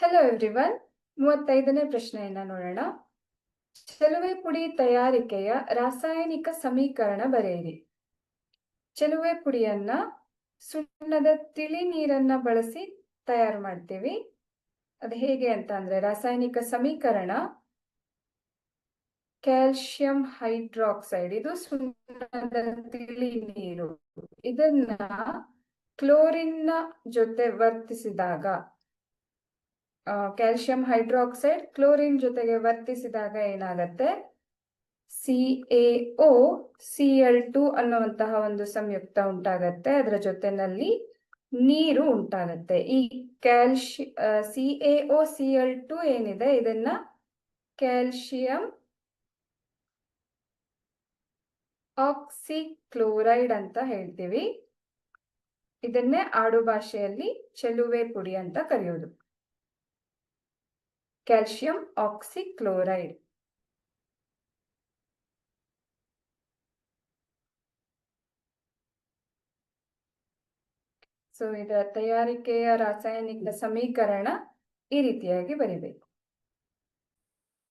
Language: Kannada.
Hello everyone. 35ನೇ ಪ್ರಶ್ನೆಯನ್ನ ನೋಡೋಣ. ಚೆಲುವೆ ಪುಡಿ ತಯಾರಿಕೆಯ ರಾಸಾಯನಿಕ ಸಮೀಕರಣ ಬರೆಯಿರಿ. ಚೆಲುವೆ ಪುಡಿಯನ್ನ ಸುಣ್ಣದ ತಿಳಿ ನೀರನ್ನ ಬಳಸಿ ತಯಾರು ಮಾಡ್ತೀವಿ. ಅದು ಹೇಗೆ ಅಂತ ಅಂದ್ರೆ ರಾಸಾಯನಿಕ ಸಮೀಕರಣ ಕ್ಯಾಲ್ಸಿಯಂ ಹೈಡ್ರಾಕ್ಸೈಡ್, ಇದು ಸುಣ್ಣದ ತಿಳಿ ನೀರು. ಇದನ್ನ ಕ್ಲೋರಿನ್ ಜೊತೆ ವರ್ತಿಸಿದಾಗ, ಕ್ಯಾಲ್ಸಿಯಂ ಹೈಡ್ರಾಕ್ಸೈಡ್ ಕ್ಲೋರಿನ್ ಜೊತೆಗೆ ವರ್ತಿಸಿದಾಗ ಏನಾಗತ್ತೆ, CaO ಅನ್ನುವಂತಹ ಒಂದು ಸಂಯುಕ್ತ ಉಂಟಾಗತ್ತೆ. ಅದರ ಜೊತೆನಲ್ಲಿ ನೀರು ಉಂಟಾಗತ್ತೆ. ಈ CaOCl2 ಏನಿದೆ, ಇದನ್ನ ಕ್ಯಾಲ್ಸಿಯಂ ಆಕ್ಸಿಕ್ಲೋರೈಡ್ ಅಂತ ಹೇಳ್ತೀವಿ. ಇದನ್ನೇ ಆಡು ಭಾಷೆಯಲ್ಲಿ ಚೆಲುವೆ ಪುಡಿ ಅಂತ ಕರೆಯೋದು, ಕ್ಯಾಲ್ಸಿಯಂ ಆಕ್ಸಿಕ್ಲೋರೈಡ್. ಸೊ ಇದರ ತಯಾರಿಕೆಯ ರಾಸಾಯನಿಕ ಸಮೀಕರಣ ಈ ರೀತಿಯಾಗಿ ಬರಿಬೇಕು.